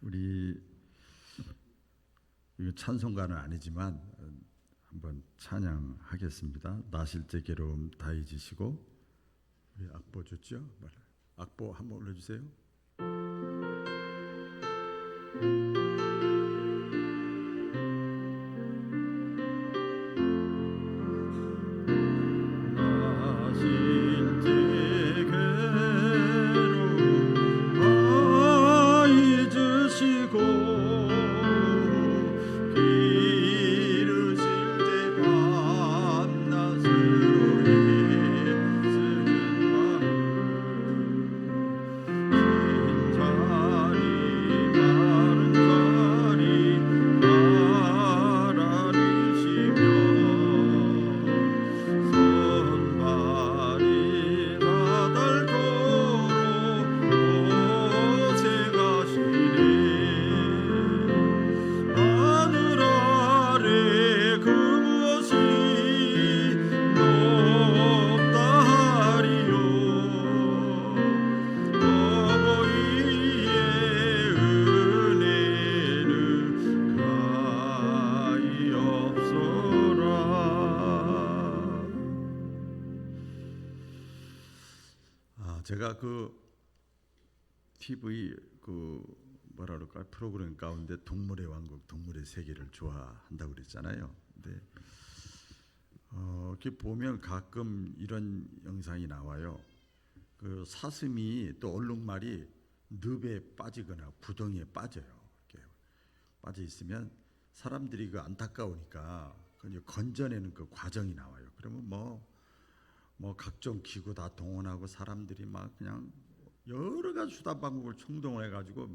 우리 이거 찬송가는 아니지만 한번 찬양하겠습니다. 나실 때 괴로움 다 잊으시고. 우리 악보 줬죠? 악보 한번 올려주세요. 제가 TV 뭐라 그럴까 프로그램 가운데 동물의 왕국, 동물의 세계를 좋아한다고 그랬잖아요. 근데 이렇게 보면 가끔 이런 영상이 나와요. 사슴이 또 얼룩말이 늪에 빠지거나 구덩이에 빠져요. 이렇게 빠져 있으면 사람들이 안타까우니까 건져내는 과정이 나와요. 그러면 뭐 각종 기구 다 동원하고 사람들이 막 그냥 여러 가지 수단 방법을 총동원해 가지고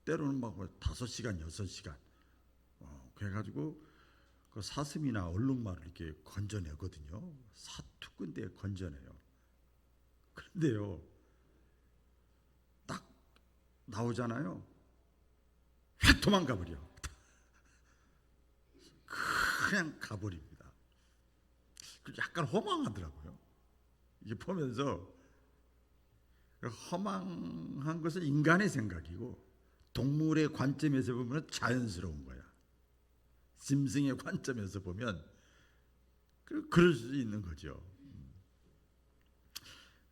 때로는 막 5시간, 6시간 그래가지고 사슴이나 얼룩말을 이렇게 건져내거든요. 사투근대에 건져내요. 그런데요, 딱 나오잖아요. 휙 도망가 버려. 그냥 가버립니다. 약간 허망하더라고요. 이게 보면서 허망한 것은 인간의 생각이고 동물의 관점에서 보면 자연스러운 거야. 짐승의 관점에서 보면 그럴 수 있는 거죠.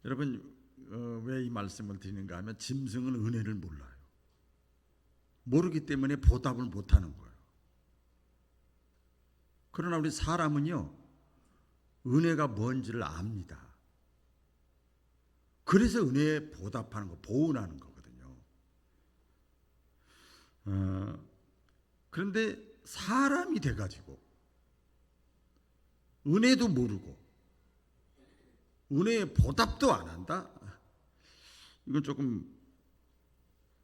여러분, 왜 이 말씀을 드리는가 하면 짐승은 은혜를 몰라요. 모르기 때문에 보답을 못하는 거예요. 그러나 우리 사람은요, 은혜가 뭔지를 압니다. 그래서 은혜에 보답하는 거, 보은하는 거거든요. 그런데 사람이 돼가지고 은혜도 모르고 은혜에 보답도 안 한다? 이건 조금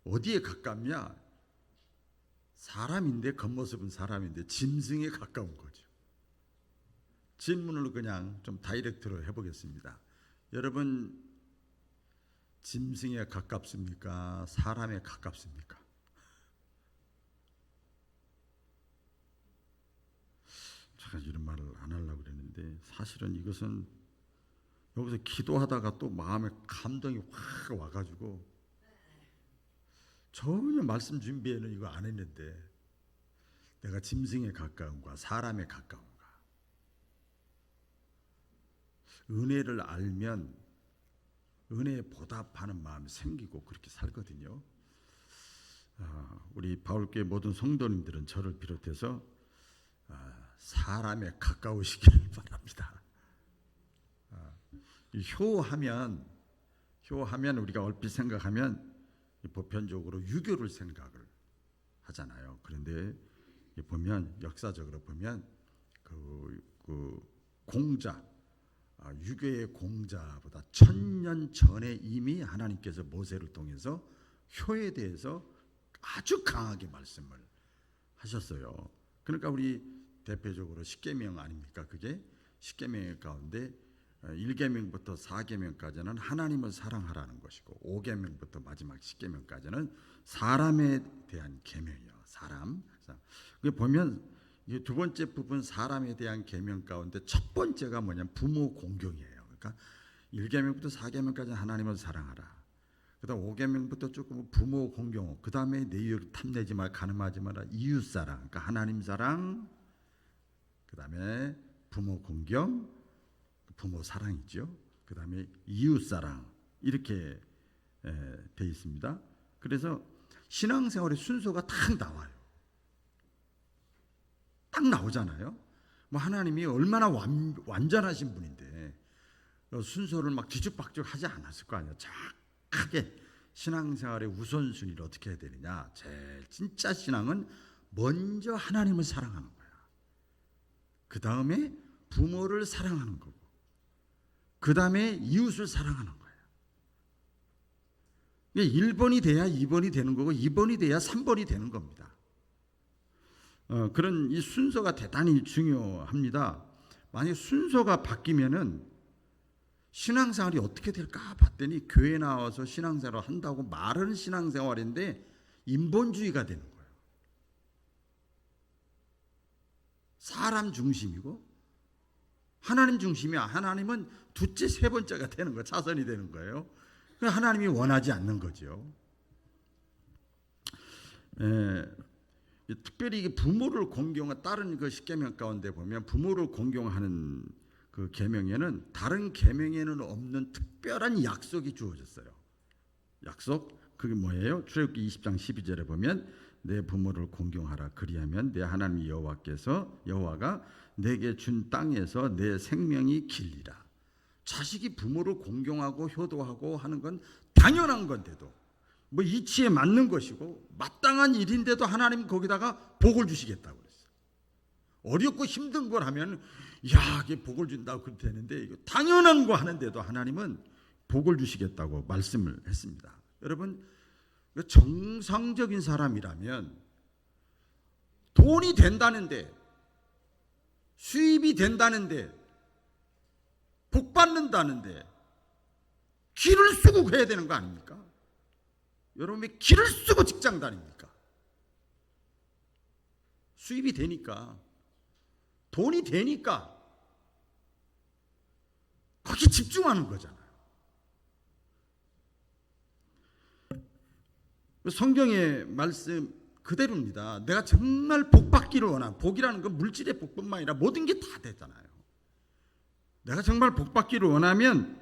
어디에 가깝냐? 사람인데, 겉모습은 사람인데 짐승에 가까운 거죠. 질문을 그냥 좀 다이렉트로 해보겠습니다. 여러분, 짐승에 가깝습니까? 사람에 가깝습니까? 제가 이런 말을 안 하려고 그랬는데 사실은 이것은 여기서 기도하다가 또 마음에 감동이 확 와가지고 전혀 말씀 준비에는 이거 안 했는데 내가 짐승에 가까운가 사람에 가까운가. 은혜를 알면 은혜에 보답하는 마음이 생기고 그렇게 살거든요. 우리 바울교회 모든 성도님들은 저를 비롯해서 사람에 가까우시기를 바랍니다. 효하면 우리가 얼핏 생각하면 보편적으로 유교를 생각을 하잖아요. 그런데 보면 역사적으로 보면 공자, 유교의 공자보다 1000년 전에 이미 하나님께서 모세를 통해서 효에 대해서 아주 강하게 말씀을 하셨어요. 그러니까 우리 대표적으로 십계명 아닙니까? 그게 십계명 가운데 1계명부터 4계명까지는 하나님을 사랑하라는 것이고 5계명부터 마지막 10계명까지는 사람에 대한 계명이요. 사람. 그 보면 두 번째 부분 사람에 대한 계명 가운데 첫 번째가 뭐냐면 부모 공경이에요. 그러니까 1계명부터 4계명까지는 하나님을 사랑하라. 그다음 5계명부터 조금 부모 공경, 그다음에 내 이웃 탐내지 말, 간음하지 마라, 이웃 사랑, 그러니까 하나님 사랑, 그다음에 부모 공경, 부모 사랑이죠. 그다음에 이웃 사랑, 이렇게 돼 있습니다. 그래서 신앙생활의 순서가 딱 나와요. 딱 나오잖아요. 뭐 하나님이 얼마나 완전하신 분인데 순서를 막 뒤죽박죽 하지 않았을 거 아니에요. 정확하게 신앙생활의 우선순위를 어떻게 해야 되느냐. 제일 진짜 신앙은 먼저 하나님을 사랑하는 거야. 그 다음에 부모를 사랑하는 거고, 그 다음에 이웃을 사랑하는 거예요. 1번이 돼야 2번이 되는 거고 2번이 돼야 3번이 되는 겁니다. 그런 이 순서가 대단히 중요합니다. 만약 순서가 바뀌면은 신앙생활이 어떻게 될까 봤더니 교회 나와서 신앙생활을 한다고 말하는 신앙생활인데 인본주의가 되는 거예요. 사람 중심이고 하나님 중심이야. 하나님은 둘째, 세 번째가 되는 거예요. 차선이 되는 거예요. 하나님이 원하지 않는 거죠. 특별히 이게 부모를 공경한 다른 그 십계명 가운데 보면 부모를 공경하는 그 계명에는 다른 계명에는 없는 특별한 약속이 주어졌어요. 약속 그게 뭐예요? 출애굽기 20장 12절에 보면 내 부모를 공경하라. 그리하면 내 하나님 여호와가 내게 준 땅에서 내 생명이 길리라. 자식이 부모를 공경하고 효도하고 하는 건 당연한 건데도 뭐 이치에 맞는 것이고 마땅한 일인데도 하나님 거기다가 복을 주시겠다고 그랬어요. 어렵고 힘든 걸 하면 야 이게 복을 준다고 그렇게 되는데 이거 당연한 거 하는데도 하나님은 복을 주시겠다고 말씀을 했습니다. 여러분 정상적인 사람이라면 돈이 된다는데 수입이 된다는데 복 받는다는데 기를 쓰고 해야 되는 거 아닙니까? 여러분이 기를 쓰고 직장 다닙니까? 수입이 되니까 돈이 되니까 거기 집중하는 거잖아요. 성경의 말씀 그대로입니다. 내가 정말 복 받기를 원하는, 복이라는 건 물질의 복뿐만 아니라 모든 게 다 되잖아요. 내가 정말 복 받기를 원하면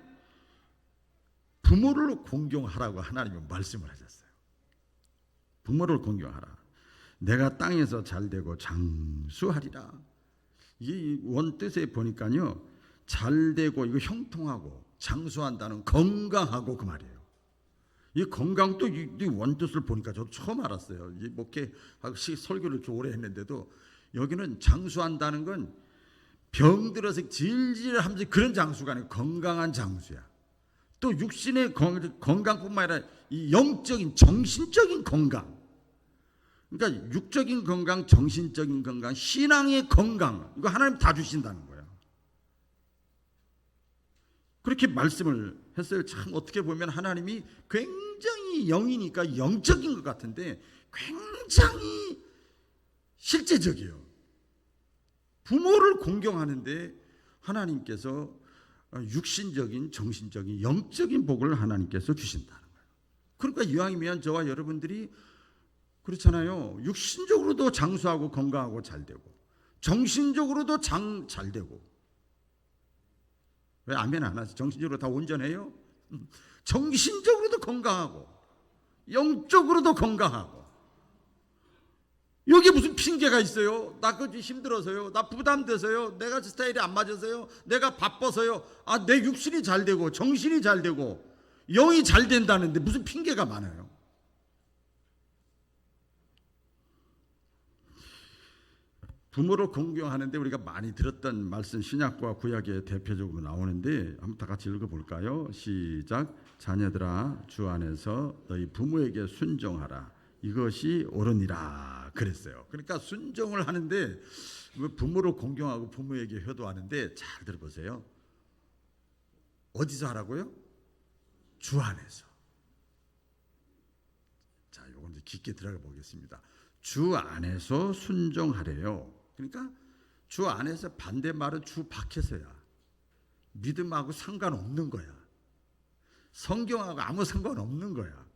부모를 공경하라고 하나님은 말씀을 하셨어요. 부모를 공경하라. 내가 땅에서 잘되고 장수하리라. 이 원뜻에 보니까요, 잘되고 이거 형통하고 장수한다는 건강하고 그 말이에요. 이 건강도 이 원뜻을 보니까 저도 처음 알았어요. 이 목회하고 설교를 이렇게 오래 했는데도 여기는 장수한다는 건 병들어서 질질하면서 그런 장수가 아니고 건강한 장수야. 또 육신의 건강뿐만 아니라 이 영적인 정신적인 건강. 그러니까 육적인 건강, 정신적인 건강, 신앙의 건강 이거 하나님 다 주신다는 거예요. 그렇게 말씀을 했어요. 참 어떻게 보면 하나님이 굉장히 영이니까 영적인 것 같은데 굉장히 실제적이에요. 부모를 공경하는데 하나님께서 육신적인, 정신적인, 영적인 복을 하나님께서 주신다는 거예요. 그러니까 이왕이면 저와 여러분들이 그렇잖아요. 육신적으로도 장수하고 건강하고 잘되고 정신적으로도 잘되고. 왜 아멘 안 하세요? 정신적으로 다 온전해요? 정신적으로도 건강하고 영적으로도 건강하고. 여기 무슨 핑계가 있어요? 나 그지 힘들어서요. 나 부담돼서요. 내가 스타일이 안 맞아서요. 내가 바빠서요. 내 육신이 잘 되고 정신이 잘 되고 영이 잘 된다는데 무슨 핑계가 많아요? 부모를 공경하는데 우리가 많이 들었던 말씀 신약과 구약에 대표적으로 나오는데 한번 다 같이 읽어볼까요? 시작. 자녀들아 주 안에서 너희 부모에게 순종하라. 이것이 옳으니라 그랬어요. 그러니까 순종을 하는데 부모를 공경하고 부모에게 효도하는데 잘 들어보세요. 어디서 하라고요? 주 안에서. 자, 요건 이제 깊게 들어가 보겠습니다. 주 안에서 순종하래요. 그러니까 주 안에서 반대말은 주 밖에서야. 믿음하고 상관없는 거야. 성경하고 아무 상관없는 거야.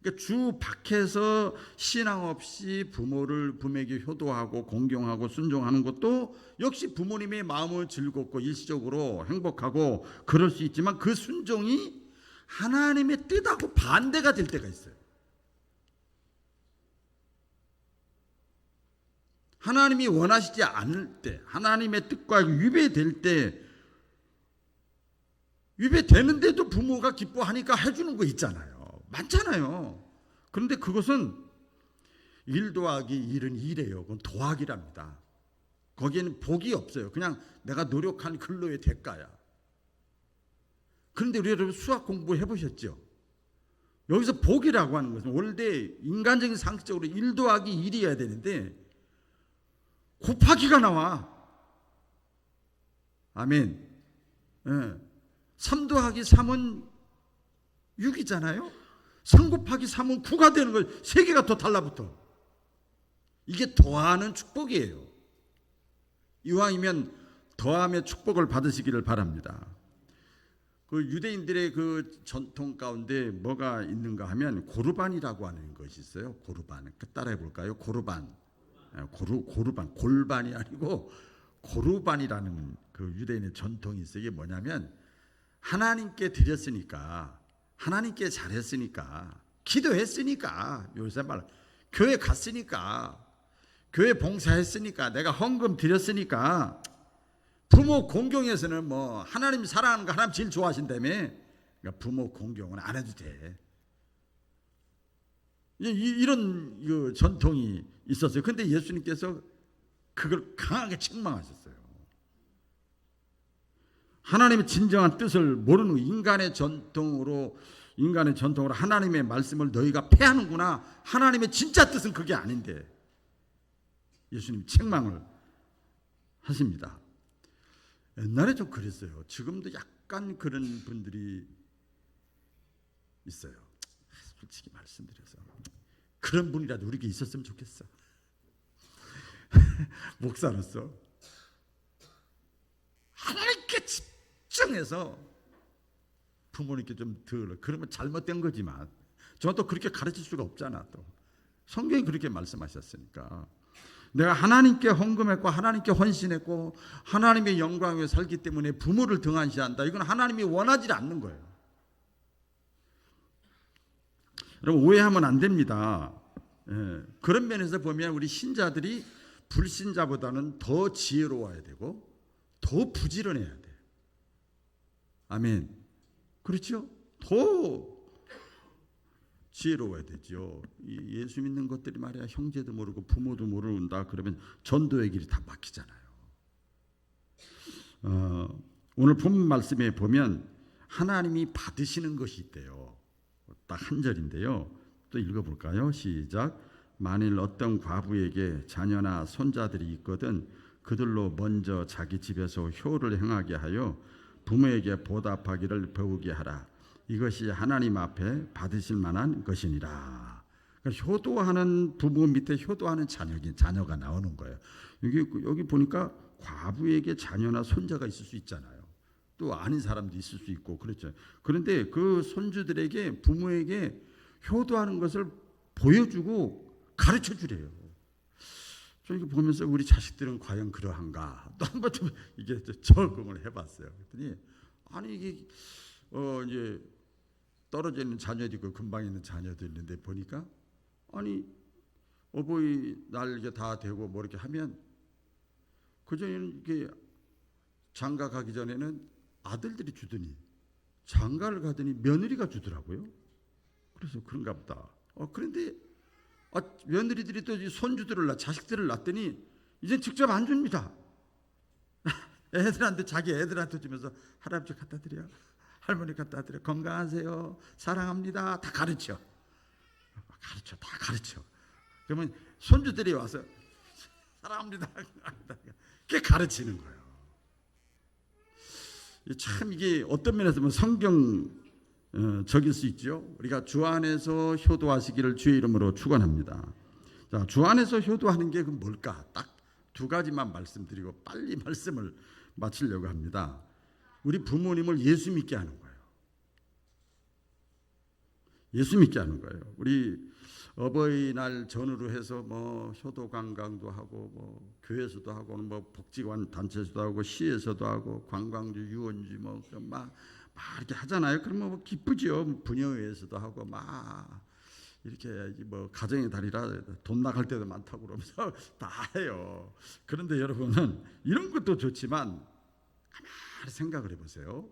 그러니까 주 밖에서 신앙 없이 부모에게 효도하고 공경하고 순종하는 것도 역시 부모님의 마음을 즐겁고 일시적으로 행복하고 그럴 수 있지만 그 순종이 하나님의 뜻하고 반대가 될 때가 있어요. 하나님이 원하시지 않을 때, 하나님의 뜻과 위배될 때, 위배되는데도 부모가 기뻐하니까 해주는 거 있잖아요. 많잖아요. 그런데 그것은 1 더하기 1은 2래요. 그건 더하기랍니다. 거기에는 복이 없어요. 그냥 내가 노력한 근로의 대가야. 그런데 우리 여러분 수학 공부해 보셨죠? 여기서 복이라고 하는 것은 원래 인간적인 상식적으로 1 더하기 1이어야 되는데 곱하기가 나와. 아멘. 3 더하기 3은 6이잖아요. 3 곱하기 3은 9가 되는 걸 3개가 더 달라붙어. 이게 더하는 축복이에요. 이왕이면 더함의 축복을 받으시기를 바랍니다. 그 유대인들의 그 전통 가운데 뭐가 있는가 하면 고르반이라고 하는 것이 있어요. 고르반. 따라해 볼까요? 고르반. 고르반. 골반이 아니고 고르반이라는 그 유대인의 전통이 있어요. 이게 뭐냐면 하나님께 드렸으니까, 하나님께 잘했으니까, 기도했으니까, 요새 말 교회 갔으니까, 교회 봉사했으니까, 내가 헌금 드렸으니까, 부모 공경에서는 뭐 하나님 사랑하는 거 하나님 제일 좋아하신다며, 그러니까 부모 공경은 안 해도 돼. 이런 그 전통이 있었어요. 그런데 예수님께서 그걸 강하게 책망하셨어요. 하나님의 진정한 뜻을 모르는 인간의 전통으로 하나님의 말씀을 너희가 패하는구나. 하나님의 진짜 뜻은 그게 아닌데 예수님 책망을 하십니다. 옛날에 좀 그랬어요. 지금도 약간 그런 분들이 있어요. 솔직히 말씀드려서 그런 분이라도 우리에게 있었으면 좋겠어. 목사로서 하나님께 집중해서 부모님께 좀 그러면 잘못된 거지만 저는 또 그렇게 가르칠 수가 없잖아. 또 성경이 그렇게 말씀하셨으니까 내가 하나님께 헌금했고 하나님께 헌신했고 하나님의 영광 위에 살기 때문에 부모를 등한시한다. 이건 하나님이 원하지 않는 거예요. 여러분 오해하면 안 됩니다. 그런 면에서 보면 우리 신자들이 불신자보다는 더 지혜로워야 되고 더 부지런해야 돼. 아멘. 그렇죠? 더 지혜로워야 되죠. 예수 믿는 것들이 말이야 형제도 모르고 부모도 모른다 그러면 전도의 길이 다 막히잖아요. 오늘 본문 말씀에 보면 하나님이 받으시는 것이 있대요. 딱 한 절인데요. 또 읽어볼까요? 시작. 만일 어떤 과부에게 자녀나 손자들이 있거든 그들로 먼저 자기 집에서 효를 행하게 하여 부모에게 보답하기를 배우게 하라. 이것이 하나님 앞에 받으실 만한 것이니라. 그러니까 효도하는 부모 밑에 효도하는 자녀가 나오는 거예요. 여기 보니까 과부에게 자녀나 손자가 있을 수 있잖아요. 또 아닌 사람도 있을 수 있고 그렇죠. 그런데 그 손주들에게 부모에게 효도하는 것을 보여주고 가르쳐 주래요. 저 이거 보면서 우리 자식들은 과연 그러한가? 또 한 번 좀 이게 적응을 해봤어요. 그랬더니 아니 이게 이제 떨어져 있는 자녀도 있고 금방 있는 자녀도 있는데 보니까 아니 어버이날 이게 다 되고 뭐 이렇게 하면 그 전에는 이게 장가 가기 전에는 아들들이 주더니 장가를 가더니 며느리가 주더라고요. 그래서 그런가 보다. 그런데 며느리들이 또 자식들을 낳더니 이제 직접 안 줍니다. 자기 애들한테 주면서 할아버지 갖다 드려, 할머니 갖다 드려, 건강하세요, 사랑합니다. 다 가르쳐. 그러면 손주들이 와서 사랑합니다. 그게 가르치는 거예요. 참 이게 어떤 면에서 보면 성경 적일 수 있죠. 우리가 주 안에서 효도하시기를 주의 이름으로 축원합니다. 자, 주 안에서 효도하는 게 뭘까? 딱 두 가지만 말씀드리고 빨리 말씀을 마치려고 합니다. 우리 부모님을 예수 믿게 하는 거예요. 예수 믿게 하는 거예요. 우리 어버이날 전후로 해서 뭐 효도 관광도 하고 뭐 교회에서도 하고 뭐 복지관 단체에서도 하고 시에서도 하고 관광주 유원주 뭐막 이렇게 하잖아요. 그러면 뭐 기쁘죠. 분녀회에서도 하고 막 이렇게 뭐 가정의 달이라 돈 나갈 때도 많다고 그러면서 다 해요. 그런데 여러분은 이런 것도 좋지만 가만히 생각을 해보세요.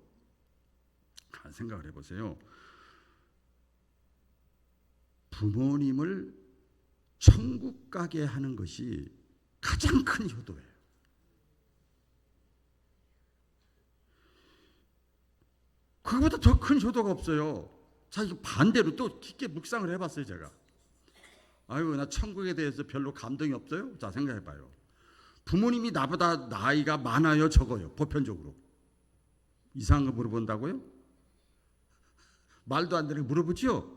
생각을 해보세요. 부모님을 천국 가게 하는 것이 가장 큰 효도예요. 그거보다 더 큰 효도가 없어요. 자, 이거 반대로 또 깊게 묵상을 해봤어요, 제가. 아유, 나 천국에 대해서 별로 감동이 없어요? 자, 생각해봐요. 부모님이 나보다 나이가 많아요, 적어요, 보편적으로? 이상한 거 물어본다고요? 말도 안 되는 거 물어보죠?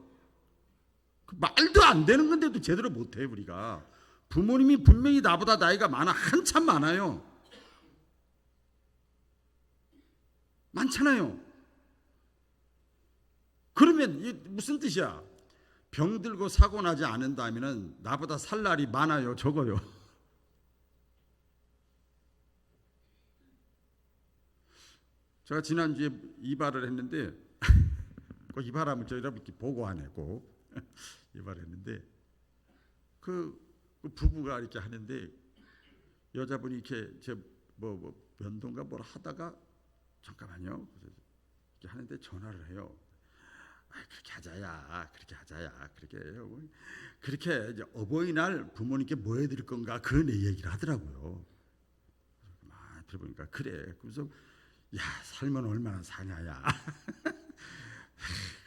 말도 안 되는 건데도 제대로 못해요, 우리가. 부모님이 분명히 나보다 나이가 많아, 한참 많아요. 많잖아요. 그러면 이게 무슨 뜻이야? 병들고 사고 나지 않는다면 나보다 살 날이 많아요, 적어요? 제가 지난주에 이발을 했는데 꼭 이발하면 저 여러분께 보고 안 했고 이발을 했는데 그 부부가 이렇게 하는데 여자분이 이렇게 뭐 면도인가 뭘 하다가 잠깐만요 이렇게 하는데 전화를 해요. 그렇게 하자야, 그렇게 하자야, 그렇게 해요. 그렇게 이제 어버이날 부모님께 뭐 해드릴 건가 그런 얘기를 하더라고요. 막 들어보니까 그래. 그래서 야, 살면 얼마나 사냐야.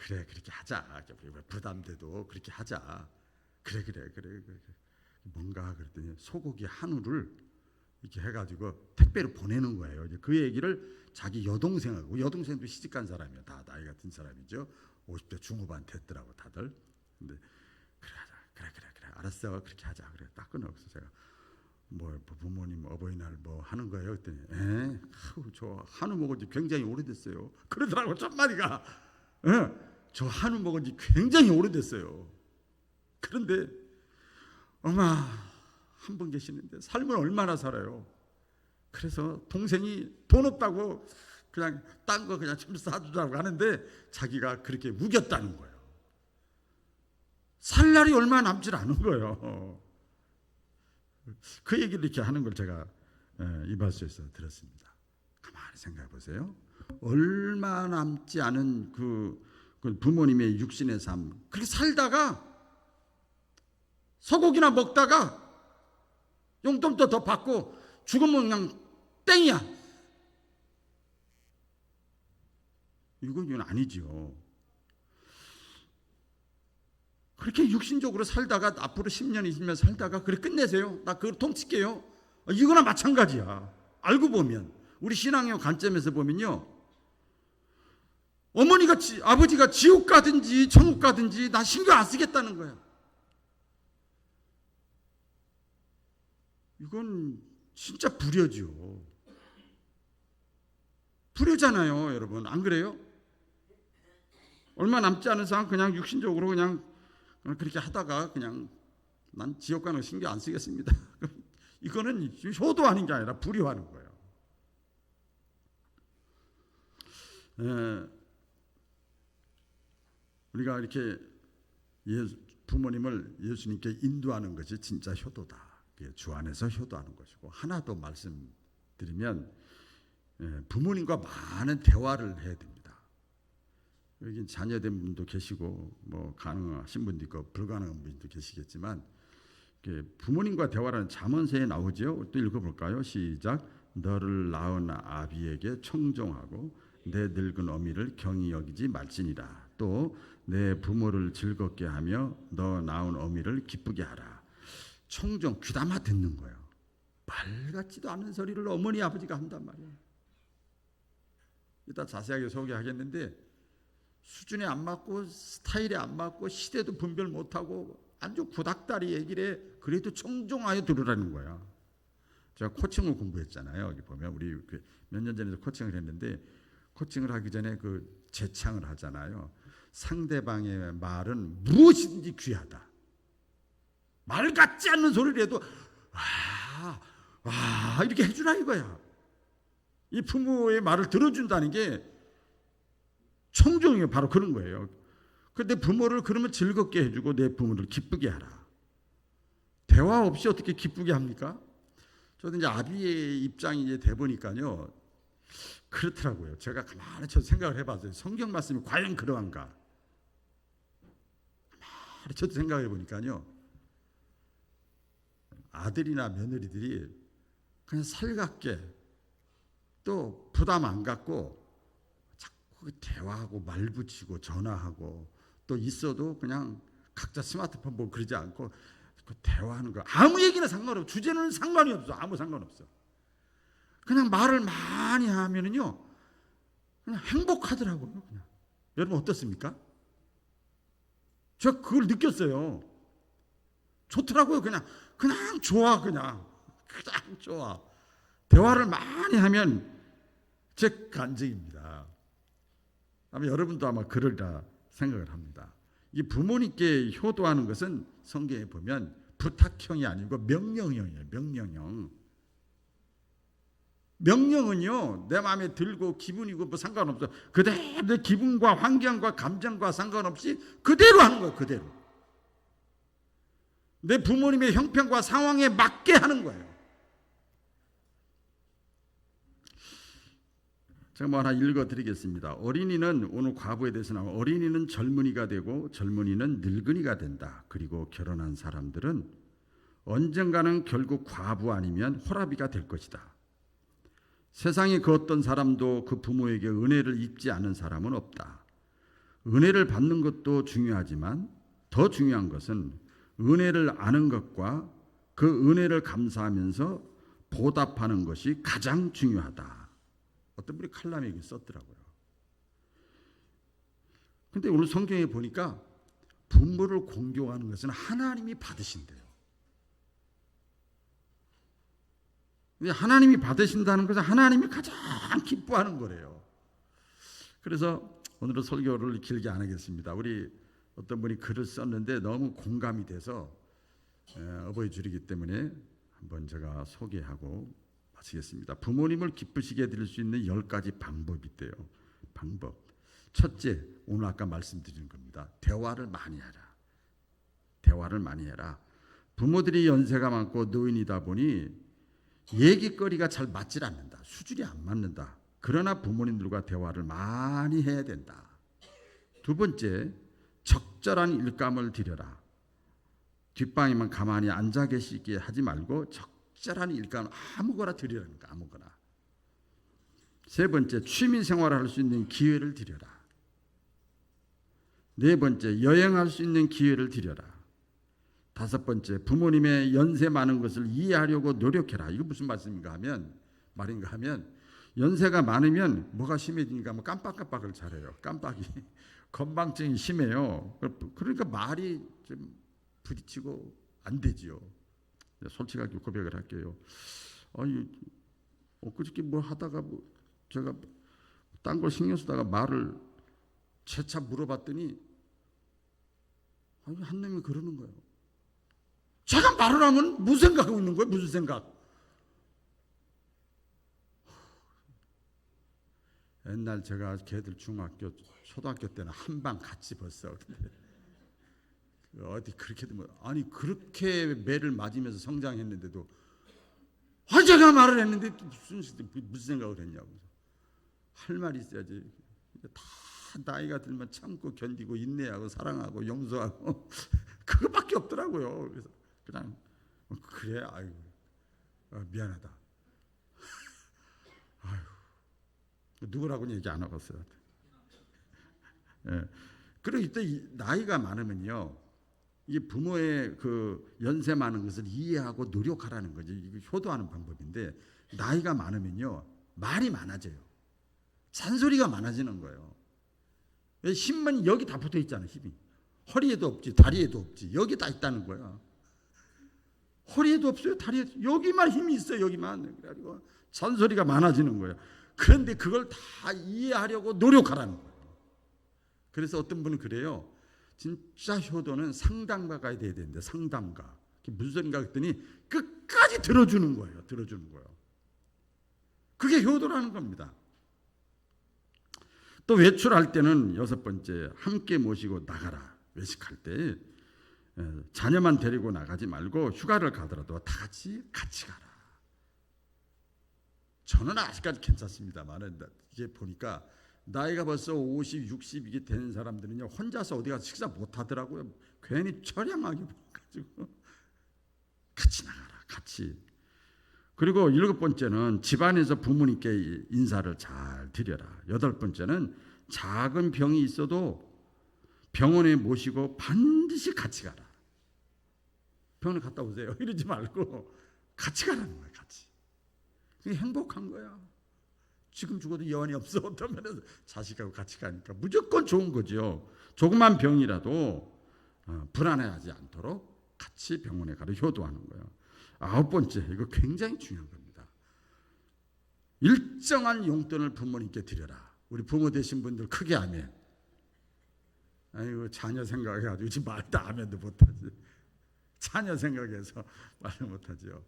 그래, 그렇게 하자. 부담돼도 그렇게 하자. 그래. 뭔가 그랬더니 소고기 한우를 이렇게 해가지고 택배로 보내는 거예요. 이제 그 얘기를 자기 여동생하고, 여동생도 시집간 사람이에요. 다 나이가 든 사람이죠. 50대 중후반 됐더라고 다들. 근데 그래, 알았어, 그렇게 하자. 그래, 딱 끊어서 제가 뭐 부모님 어버이날 뭐 하는 거예요? 그랬더니 저 한우 먹은 지 굉장히 오래됐어요. 그러더라고 첫 마디가. 저 한우 먹은 지 굉장히 오래됐어요. 그런데 엄마 한 분 계시는데 삶을 얼마나 살아요. 그래서 동생이 돈 없다고 그냥 딴 거 그냥 좀 사주자고 하는데 자기가 그렇게 우겼다는 거예요. 살 날이 얼마 남질 않은 거예요. 그 얘기를 이렇게 하는 걸 제가 이발소에서 들었습니다. 가만히 생각해 보세요. 얼마 남지 않은 그 부모님의 육신의 삶, 그렇게 살다가 소고기나 먹다가 용돈도 더 받고 죽으면 그냥 땡이야. 이건 아니죠. 그렇게 육신적으로 살다가 앞으로 10년, 20년 살다가 그래 끝내세요. 나 그걸 통칠게요. 이거나 마찬가지야. 알고 보면 우리 신앙의 관점에서 보면요. 어머니가 아버지가 지옥 가든지 천국 가든지 나 신경 안 쓰겠다는 거야. 이건 진짜 불효죠. 불효잖아요, 여러분. 안 그래요? 얼마 남지 않은 상황 그냥 육신적으로 그냥 그렇게 하다가 그냥 난 지옥 가는 거 신경 안 쓰겠습니다. 이거는 효도하는 게 아니라 불효하는 거예요. 우리가 이렇게 부모님을 예수님께 인도하는 것이 진짜 효도다. 주 안에서 효도하는 것이고, 하나 더 말씀드리면 부모님과 많은 대화를 해야 됩니다. 여기 자녀된 분도 계시고 뭐 가능하신 분도 있고 불가능한 분도 계시겠지만 부모님과 대화라는 잠언서에 나오죠. 또 읽어볼까요? 시작. 너를 낳은 아비에게 청종하고 내 늙은 어미를 경히 여기지 말지니라. 또 내 부모를 즐겁게 하며 너 낳은 어미를 기쁘게 하라. 청종, 귀담아 듣는 거예요. 말 같지도 않은 소리를 어머니 아버지가 한단 말이에요. 이따 자세하게 소개하겠는데 수준에 안 맞고 스타일에 안 맞고 시대도 분별 못하고 아주 구닥다리 얘기를 해. 그래도 청종하여 들으라는 거야. 제가 코칭을 공부했잖아요. 여기 보면 우리 몇 년 전에 코칭을 했는데 코칭을 하기 전에 그 재창을 하잖아요. 상대방의 말은 무엇이든지 귀하다. 말 같지 않는 소리를 해도 이렇게 해주라 이거야. 이 부모의 말을 들어준다는 게 청정이 바로 그런 거예요. 근데 부모를 그러면 즐겁게 해주고 내 부모를 기쁘게 하라. 대화 없이 어떻게 기쁘게 합니까? 저도 이제 아비의 입장이 이제 돼 보니까요, 그렇더라고요. 제가 가만히 생각을 해봤어요. 성경 말씀이 과연 그러한가? 가만히 저도 생각해 보니까요, 아들이나 며느리들이 그냥 살갑게 또 부담 안 갖고 자꾸 대화하고 말 붙이고 전화하고 또 있어도 그냥 각자 스마트폰 보고 그러지 않고 대화하는 거, 아무 얘기나 상관없어. 주제는 상관이 없어. 아무 상관없어. 그냥 말을 많이 하면은요 그냥 행복하더라고요. 그냥. 여러분 어떻습니까? 제가 그걸 느꼈어요. 좋더라고요. 그냥 좋아. 그냥 좋아. 대화를 많이 하면 제 간증입니다. 아마 여러분도 아마 그러리라 생각을 합니다. 이 부모님께 효도하는 것은 성경에 보면 부탁형이 아니고 명령형이에요. 명령은요 내 마음에 들고 기분이고 뭐 상관없어. 그대로 내 기분과 환경과 감정과 상관없이 그대로 하는 거예요. 그대로 내 부모님의 형편과 상황에 맞게 하는 거예요. 제가 뭐 하나 읽어드리겠습니다. 어린이는, 오늘 과부에 대해서 나오면, 어린이는 젊은이가 되고 젊은이는 늙은이가 된다. 그리고 결혼한 사람들은 언젠가는 결국 과부 아니면 호라비가 될 것이다. 세상에 그 어떤 사람도 그 부모에게 은혜를 입지 않은 사람은 없다. 은혜를 받는 것도 중요하지만 더 중요한 것은 은혜를 아는 것과 그 은혜를 감사하면서 보답하는 것이 가장 중요하다. 어떤 분이 칼럼에 썼더라고요. 그런데 오늘 성경에 보니까 부모를 공경하는 것은 하나님이 받으신대요. 하나님이 받으신다는 것은 하나님이 가장 기뻐하는 거래요. 그래서 오늘은 설교를 길게 안 하겠습니다. 우리 어떤 분이 글을 썼는데 너무 공감이 돼서 어버이 주일이기 때문에 한번 제가 소개하고 마치겠습니다. 부모님을 기쁘시게 해드릴 수 있는 10가지 방법이 있대요. 방법. 첫째, 오늘 아까 말씀드린 겁니다. 대화를 많이 해라. 대화를 많이 해라. 부모들이 연세가 많고 노인이다 보니 얘기거리가 잘 맞질 않는다. 수준이 안 맞는다. 그러나 부모님들과 대화를 많이 해야 된다. 두 번째, 적절한 일감을 드려라. 뒷방에만 가만히 앉아 계시게 하지 말고 적절한 일감 아무거나 드리라니까. 아무거나. 세 번째, 취미 생활을 할 수 있는 기회를 드려라. 네 번째, 여행할 수 있는 기회를 드려라. 다섯 번째, 부모님의 연세 많은 것을 이해하려고 노력해라. 이거 무슨 말씀인가 하면 연세가 많으면 뭐가 심해지니까 뭐 깜빡깜빡을 잘해요. 깜빡이. 건망증이 심해요. 그러니까 말이 좀 부딪히고 안 되지요. 솔직하게 고백을 할게요. 아니, 엊그저께 뭐 하다가 제가 딴 걸 신경 쓰다가 말을 재차 물어봤더니 한 놈이 그러는 거예요. 제가 말을 하면 무슨 생각하고 있는 거예요? 무슨 생각? 옛날 제가 걔들 중학교, 초등학교 때는 한방 같이 벌써 어디 그렇게 되면 아니 그렇게 매를 맞으면서 성장했는데도 제가 말을 했는데 무슨 생각을 했냐고. 할 말이 있어야지. 다 나이가 들면 참고 견디고 인내하고 사랑하고 용서하고 그거밖에 없더라고요. 그래서 그냥 그래 아이고 미안하다. 아이고 누구라고는 얘기 안 하겠어요. 예. 그리고 이때 나이가 많으면요, 이 부모의 그 연세 많은 것을 이해하고 노력하라는 거죠. 이거 효도하는 방법인데 나이가 많으면요 말이 많아져요. 잔소리가 많아지는 거예요. 힘만 여기 다 붙어 있잖아요. 힘이 허리에도 없지, 다리에도 없지, 여기 다 있다는 거야. 허리에도 없어요, 다리에도 여기만 힘이 있어요. 여기만. 그래가지고 잔소리가 많아지는 거예요. 그런데 그걸 다 이해하려고 노력하라는 거예요. 그래서 어떤 분은 그래요. 진짜 효도는 상담가가 돼야 되는데, 상담가. 무슨 소린가 했더니 끝까지 들어주는 거예요. 들어주는 거예요. 그게 효도라는 겁니다. 또 외출할 때는 여섯 번째, 함께 모시고 나가라. 외식할 때 자녀만 데리고 나가지 말고 휴가를 가더라도 다 같이 가라. 저는 아직까지 괜찮습니다만 이게 보니까 나이가 벌써 50, 60 이게 되는 사람들은요, 혼자서 어디 가서 식사 못 하더라고요. 괜히 처량하게 보여가지고 같이 나가라. 같이. 그리고 일곱 번째는 집안에서 부모님께 인사를 잘 드려라. 여덟 번째는 작은 병이 있어도 병원에 모시고 반드시 같이 가라. 병원에 갔다 오세요. 이러지 말고 같이 가라는 거예요. 같이. 그게 행복한 거야. 지금 죽어도 여한이 없어. 어떤 면에서 자식하고 같이 가니까 무조건 좋은 거죠. 조그만 병이라도 불안해하지 않도록 같이 병원에 가서 효도하는 거예요. 아홉 번째, 이거 굉장히 중요한 겁니다. 일정한 용돈을 부모님께 드려라. 우리 부모 되신 분들 크게 아멘. 아이고, 자녀 생각해가지고 지금 말도 아멘도 못하지. 자녀 생각해서 말을 못하죠.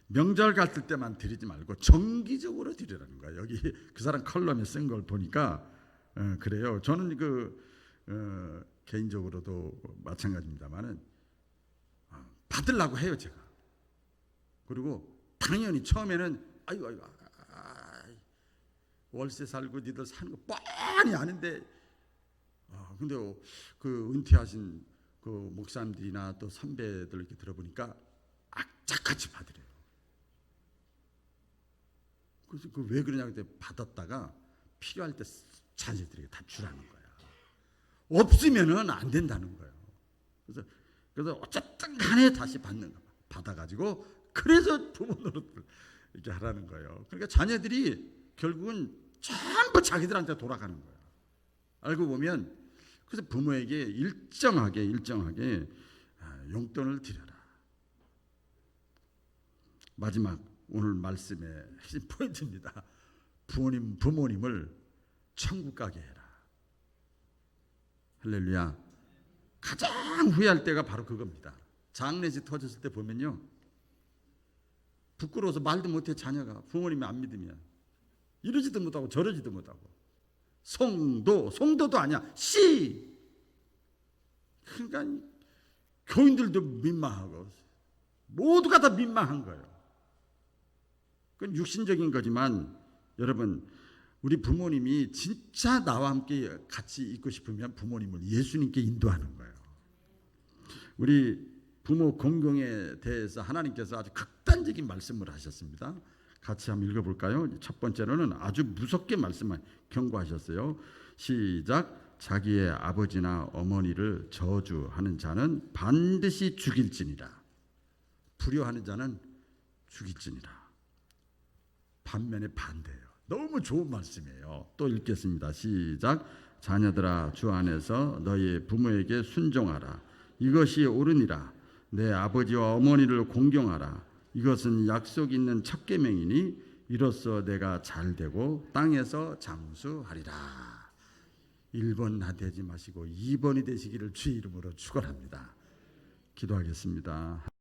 명절 갔을 때만 드리지 말고 정기적으로 드리라는 거야. 여기 그 사람 컬럼에 쓴 걸 보니까 그래요. 저는 개인적으로도 마찬가지입니다만은 받으려고 해요, 제가. 그리고 당연히 처음에는 아이고 월세 살고 니들 사는 거 뻔히 아는데, 근데 그 은퇴하신 그 목사님들이나 또 선배들 이렇게 들어보니까 악착같이 받으래요. 그래서 왜 그러냐 그때 받았다가 필요할 때 자녀들에게 다 주라는 거야. 없으면은 안 된다는 거예요. 그래서 어쨌든 간에 다시 받는 거 받아가지고, 그래서 부모 노릇을 이렇게 하라는 거예요. 그러니까 자녀들이 결국은 전부 자기들한테 돌아가는 거야. 알고 보면. 그래서 부모에게 일정하게 용돈을 드려라. 마지막 오늘 말씀의 핵심 포인트입니다. 부모님을 천국 가게 해라. 할렐루야. 가장 후회할 때가 바로 그겁니다. 장례식 터졌을 때 보면요, 부끄러워서 말도 못해. 자녀가 부모님이 안 믿으면 이러지도 못하고 저러지도 못하고, 성도도 아니야, 씨. 그러니까 교인들도 민망하고 모두가 다 민망한 거예요. 그건 육신적인 거지만 여러분, 우리 부모님이 진짜 나와 함께 같이 있고 싶으면 부모님을 예수님께 인도하는 거예요. 우리 부모 공경에 대해서 하나님께서 아주 극단적인 말씀을 하셨습니다. 같이 한번 읽어볼까요? 첫 번째로는 아주 무섭게 경고하셨어요. 시작. 자기의 아버지나 어머니를 저주하는 자는 반드시 죽일지니라. 불효하는 자는 죽일지니라. 반면에 반대예요. 너무 좋은 말씀이에요. 또 읽겠습니다. 시작. 자녀들아, 주 안에서 너희 부모에게 순종하라. 이것이 옳으니라. 내 아버지와 어머니를 공경하라. 이것은 약속 있는 첫 계명이니 이로써 내가 잘되고 땅에서 장수하리라. 1번 되지 마시고 2번이 되시기를 주의 이름으로 축원합니다. 기도하겠습니다.